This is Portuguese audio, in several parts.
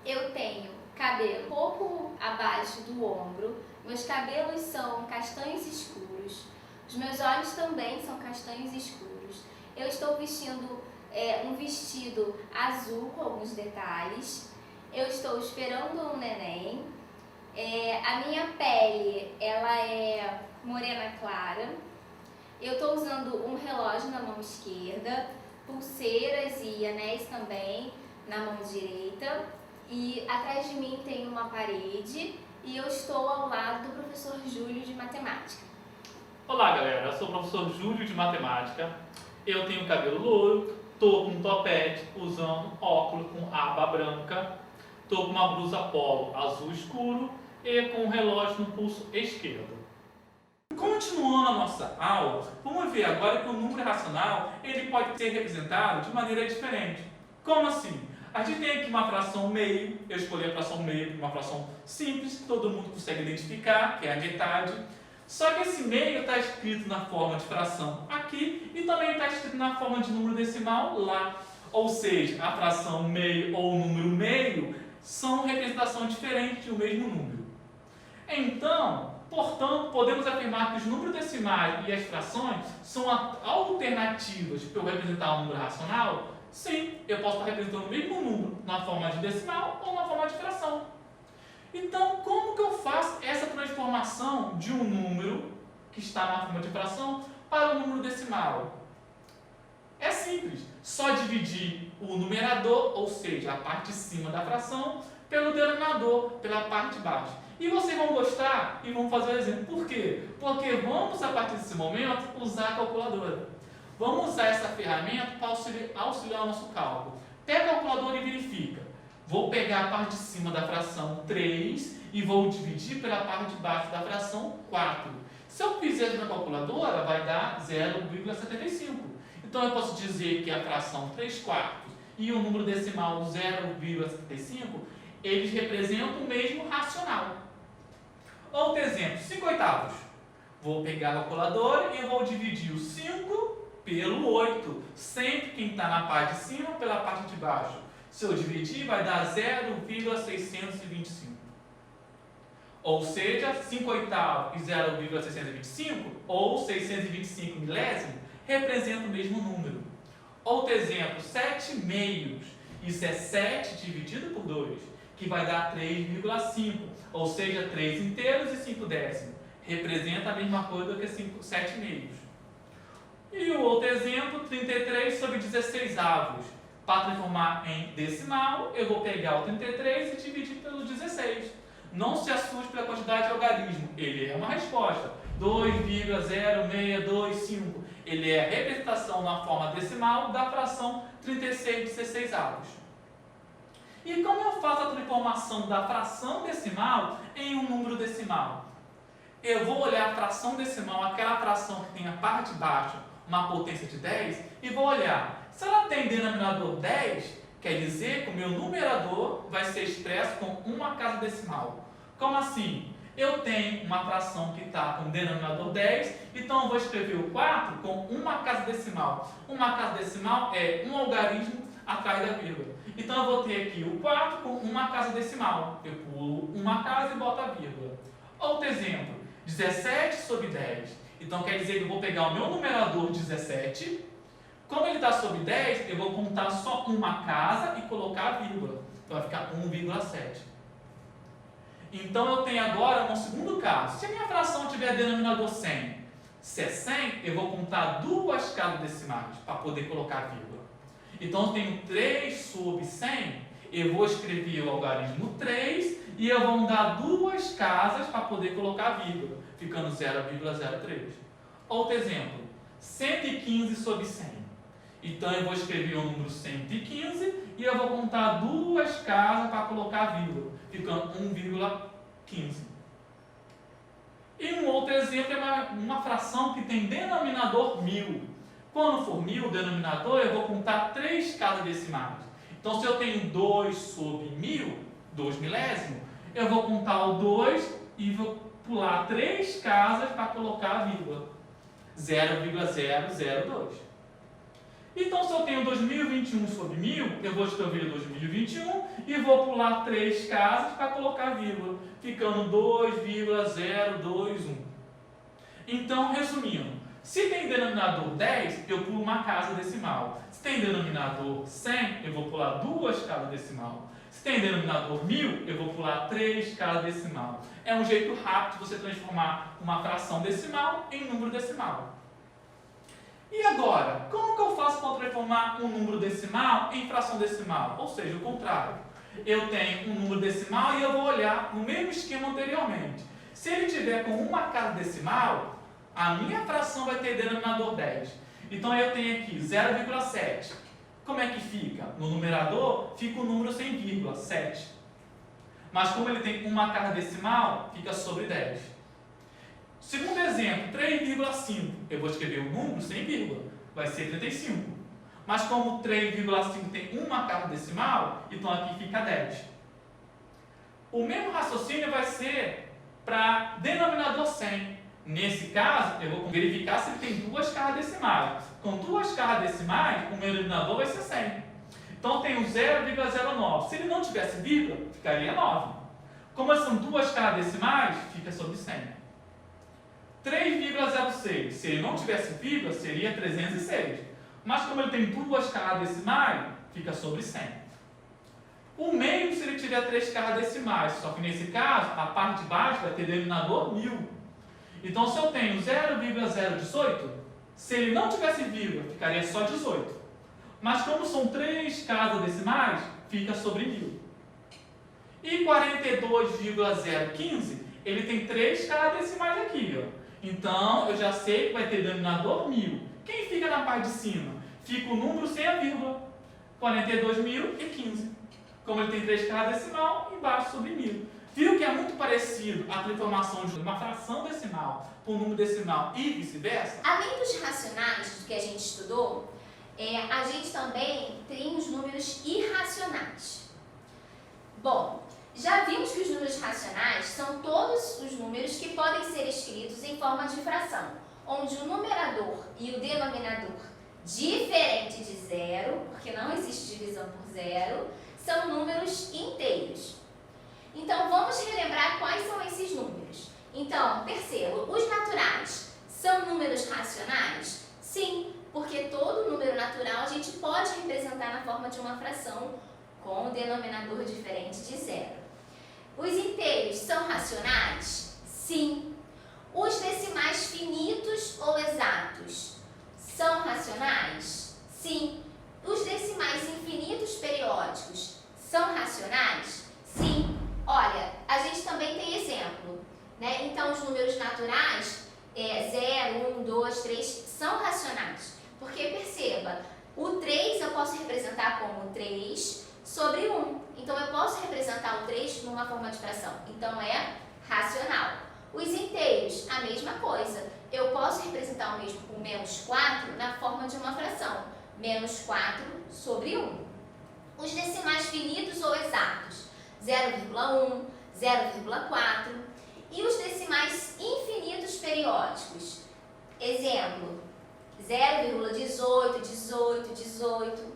Eu tenho cabelo um pouco abaixo do ombro, meus cabelos são castanhos escuros, os meus olhos também são castanhos escuros. Eu estou vestindo um vestido azul com alguns detalhes. Eu estou esperando um neném. A minha pele, ela é morena clara. Eu estou usando um relógio na mão esquerda, pulseiras e anéis também na mão direita. E atrás de mim tem uma parede e eu estou ao lado do professor Júlio de matemática. Olá galera, eu sou o professor Júlio de matemática. Eu tenho cabelo loiro, estou com um topete, usando óculos com aba branca, estou com uma blusa polo azul escuro e com um relógio no pulso esquerdo. Continuando a nossa aula, vamos ver agora que o número racional ele pode ser representado de maneira diferente. Como assim? A gente tem aqui uma fração meio, eu escolhi a fração meio, uma fração simples, que todo mundo consegue identificar, que é a metade. Só que esse meio está escrito na forma de fração aqui e também está escrito na forma de número decimal lá. Ou seja, a fração meio ou o número meio são representações diferentes de um mesmo número. Então, portanto, podemos afirmar que os números decimais e as frações são alternativas para eu representar um número racional? Sim, eu posso estar representando o mesmo número na forma de decimal ou na forma de fração. Então, como que eu faço essa transformação de um número que está na forma de fração para o número decimal? É simples, só dividir o numerador, ou seja, a parte de cima da fração, pelo denominador, pela parte de baixo. E vocês vão gostar e vão fazer o exemplo. Por quê? Porque vamos, a partir desse momento, usar a calculadora. Vamos usar essa ferramenta para auxiliar o nosso cálculo. Pega a calculadora e verifica. Vou pegar a parte de cima da fração 3 e vou dividir pela parte de baixo da fração 4. Se eu fizer na calculadora, vai dar 0,75. Então eu posso dizer que a fração 3/4 e o número decimal 0,75, eles representam o mesmo racional. Outro exemplo, 5/8. Vou pegar a calculadora e eu vou dividir o 5 pelo 8, sempre quem está na parte de cima pela parte de baixo. Se eu dividir, vai dar 0,625. Ou seja, 5/8 e 0,625, ou 625 milésimos, representam o mesmo número. Outro exemplo, 7 meios. Isso é 7 dividido por 2, que vai dar 3,5. Ou seja, 3 inteiros e 5 décimos. Representa a mesma coisa que 7 meios. E o outro exemplo, 33 sobre 16 avos. Para transformar em decimal, eu vou pegar o 33 e dividir pelo 16. Não se assuste pela quantidade de algarismo. Ele é uma resposta. 2,0625. Ele é a representação na forma decimal da fração 36 de 16 avos. E como eu faço a transformação da fração decimal em um número decimal? Eu vou olhar a fração decimal, aquela fração que tem a parte de baixo, uma potência de 10, e vou olhar. Se ela tem denominador 10, quer dizer que o meu numerador vai ser expresso com uma casa decimal. Como assim? Eu tenho uma fração que está com denominador 10, então eu vou escrever o 4 com uma casa decimal. Uma casa decimal é um algarismo atrás da vírgula. Então eu vou ter aqui o 4 com uma casa decimal. Eu pulo uma casa e boto a vírgula. Outro exemplo, 17 sobre 10. Então quer dizer que eu vou pegar o meu numerador 17, como ele está sobre 10, eu vou contar só uma casa e colocar a vírgula. Então vai ficar 1,7. Então eu tenho agora um segundo caso. Se a minha fração tiver denominador 100, se é 100, eu vou contar duas casas decimais para poder colocar a vírgula. Então eu tenho 3 sobre 100, eu vou escrever o algarismo 3 e eu vou dar duas casas para poder colocar a vírgula, ficando 0,03. Outro exemplo, 115 sobre 100. Então eu vou escrever o número 115 e eu vou contar duas casas para colocar a vírgula, ficando 1,15. E um outro exemplo é uma fração que tem denominador 1000. Quando for 1000 denominador, eu vou contar 3 casas decimais. Então se eu tenho 2 sobre 1000, 2 milésimos, eu vou contar o 2 e vou pular 3 casas para colocar a vírgula, 0,002. Então, se eu tenho 2021 sobre 1000, eu vou escrever 2021 e vou pular 3 casas para colocar vírgula, ficando 2,021. Então, resumindo, se tem denominador 10, eu pulo uma casa decimal. Se tem denominador 100, eu vou pular 2 casas decimal. Se tem denominador 1000, eu vou pular 3 casas decimal. É um jeito rápido de você transformar uma fração decimal em número decimal. E agora, como que eu faço para transformar um número decimal em fração decimal? Ou seja, o contrário. Eu tenho um número decimal e eu vou olhar no mesmo esquema anteriormente. Se ele tiver com uma casa decimal, a minha fração vai ter denominador 10. Então eu tenho aqui 0,7. Como é que fica? No numerador fica o número sem vírgula, 7. Mas como ele tem uma casa decimal, fica sobre 10. Segundo exemplo, 3,5. Eu vou escrever o número sem vírgula, vai ser 35. Mas como 3,5 tem uma casa decimal, então aqui fica 10. O mesmo raciocínio vai ser para denominador 100. Nesse caso, eu vou verificar se ele tem 2 casas decimais. Com 2 casas decimais, o meu denominador vai ser 100. Então, eu tenho 0,09. Se ele não tivesse vírgula, ficaria 9. Como são 2 casas decimais, fica sobre 100. 3,06. Se ele não tivesse vírgula, seria 306. Mas como ele tem 2 casas decimais, fica sobre 100. O meio, se ele tiver 3 casas decimais, só que nesse caso, a parte de baixo vai ter denominador 1000. Então, se eu tenho 0,018, se ele não tivesse vírgula, ficaria só 18. Mas como são 3 casas decimais, fica sobre 1000. E 42,015, ele tem 3 casas decimais aqui, ó. Então, eu já sei que vai ter denominador 1000. Quem fica na parte de cima? Fica o número sem a vírgula. 42.015. Como ele tem 3 casas decimal, embaixo sobre 1000. Viu que é muito parecido a transformação de uma fração decimal para um número decimal e vice-versa? Além dos racionais que a gente estudou, a gente também tem os números irracionais. Bom, já vimos que os números racionais são todos os números que podem ser escritos em forma de fração, onde o numerador e o denominador, diferente de zero, porque não existe divisão por zero, são números inteiros. Então, vamos relembrar quais são esses números. Então, perceba, os naturais são números racionais? Sim, porque todo número natural a gente pode representar na forma de uma fração com o denominador diferente de zero. Os inteiros são racionais? Sim. Os decimais finitos ou exatos são racionais? Sim. Os decimais infinitos periódicos são racionais? Sim. Olha, a gente também tem exemplo, né? Então, os números naturais, 0, 1, 2, 3, são racionais. Porque, perceba, o 3 eu posso representar como 3 sobre 1. Então, eu posso representar o 3 numa forma de fração. Então, é racional. Os inteiros, a mesma coisa. Eu posso representar o mesmo com menos 4 na forma de uma fração. Menos 4 sobre 1. Os decimais finitos ou exatos, 0,1, 0,4. E os decimais infinitos periódicos. Exemplo, 0,18, 18, 18.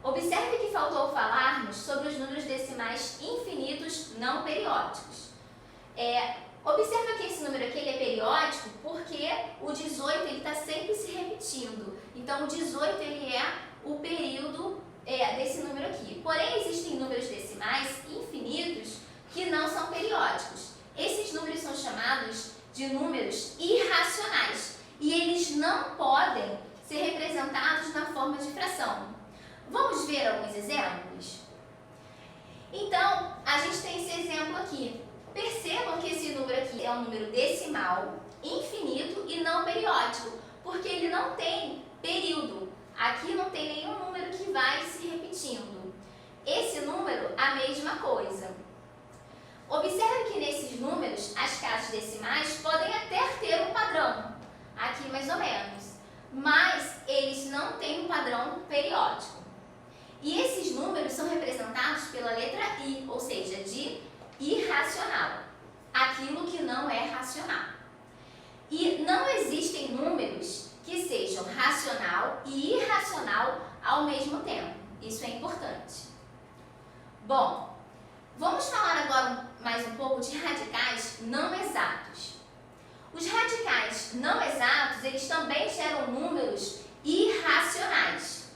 Observe que faltou falarmos sobre os números decimais infinitos não periódicos. Observa que esse número aqui ele é periódico porque o 18 está sempre se repetindo. Então, o 18 ele é o período desse número aqui. Porém, existem números decimais infinitos que não são periódicos. Esses números são chamados de números irracionais e eles não podem ser representados na forma de fração. Vamos ver alguns exemplos? Então, a gente tem esse exemplo aqui. Percebam que esse número aqui é um número decimal, infinito e não periódico, porque ele não tem período. Aqui não tem nenhum número que vai se repetindo. Esse número, a mesma coisa. Observe que nesses números, as casas decimais podem até ter um padrão, aqui mais ou menos, mas eles não têm um padrão periódico. E esses números são representados pela letra I, ou seja, de irracional, aquilo que não é racional. E não existem números que sejam racional e irracional ao mesmo tempo. Isso é importante. Bom, vamos falar agora mais um pouco de radicais não exatos. Os radicais não exatos, eles também geram números irracionais.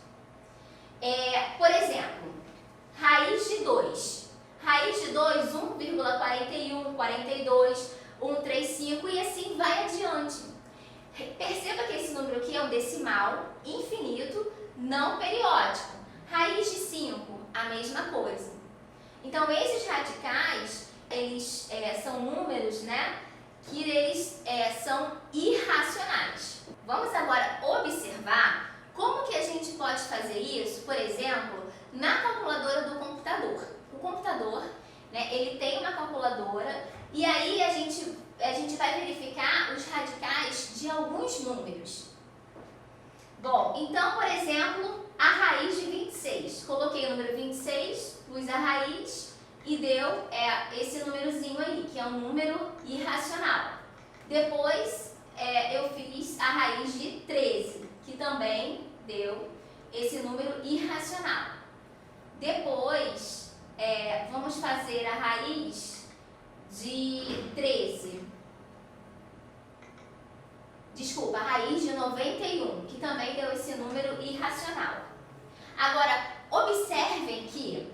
Por exemplo, raiz de 2. Raiz de 2, 1,41, 42, 135 e assim vai adiante. Perceba que esse número aqui é um decimal infinito, não periódico. Raiz de 5, a mesma coisa. Então, esses radicais, eles são números, né, que eles são irracionais. Vamos agora observar como que a gente pode fazer isso, por exemplo, na calculadora do computador. O computador, né, ele tem uma calculadora e aí a gente vai verificar os radicais de alguns números. Bom, então, por exemplo, a raiz de 26. Coloquei o número 26, pus a raiz e deu esse númerozinho aí, que é um número irracional. Depois, eu fiz a raiz de 13, que também deu esse número irracional. Depois, vamos fazer a raiz de 13. Desculpa, a raiz de 91, que também deu esse número irracional. Agora, observem que,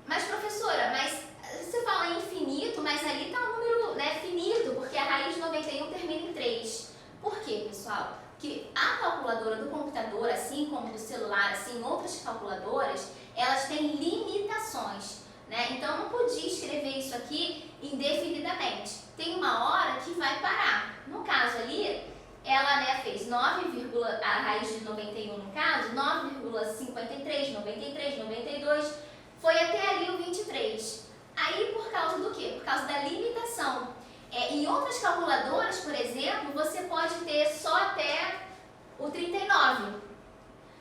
mas professora, mas você fala infinito, mas ali está um número, né, finito, porque a raiz de 91 termina em 3. Por quê, pessoal? Que a calculadora do computador, assim como do celular, assim outras calculadoras, elas têm limitações, né? Então, eu não podia escrever isso aqui indefinidamente. Tem uma hora que vai parar. No caso ali, ela, né, fez 9, a raiz de 91 no caso, 9,53, 93, 92, foi até ali o 23. Aí, por causa do quê? Por causa da limitação. Em outras calculadoras, por exemplo, você pode ter só até o 39.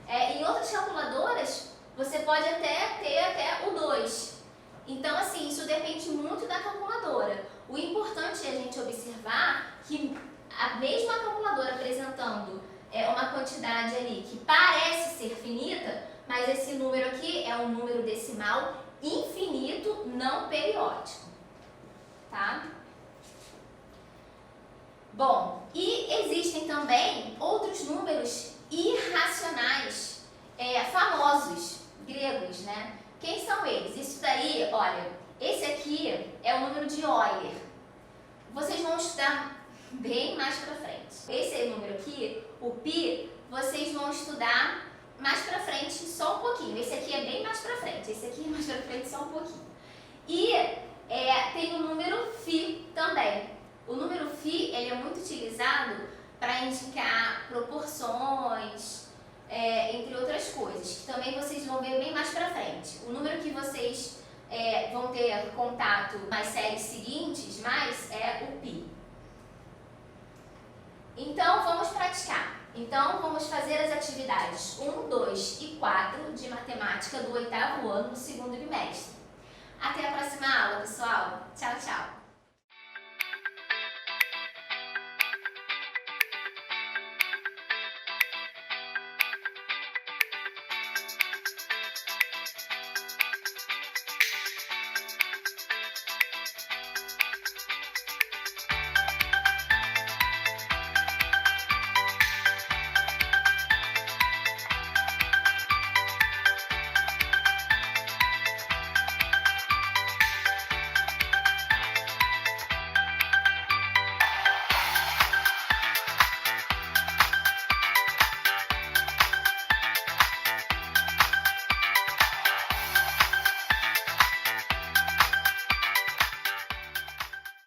Em outras calculadoras, você pode até ter até o 2. Então, assim, isso depende muito da calculadora. O importante é a gente observar que a mesma calculadora apresentando uma quantidade ali que parece ser finita, mas esse número aqui é um número decimal infinito, não periódico. Tá? Bom, e existem também outros números irracionais, famosos, gregos, né? Quem são eles? Isso daí, olha, esse aqui é o número de Euler. Vocês vão estudar bem mais pra frente. Esse número aqui, o π, vocês vão estudar mais pra frente só um pouquinho. Esse aqui é bem mais pra frente, esse aqui é mais pra frente só um pouquinho. E tem o número φ também. O número φ, ele é muito utilizado para indicar proporções, entre outras coisas, que também vocês vão ver bem mais pra frente. O número que vocês vão ter contato nas séries seguintes, mais é o π. Então, vamos praticar. Então, vamos fazer as atividades 1, 2 e 4 de matemática do 8º ano do 2º bimestre. Até a próxima aula, pessoal. Tchau, tchau.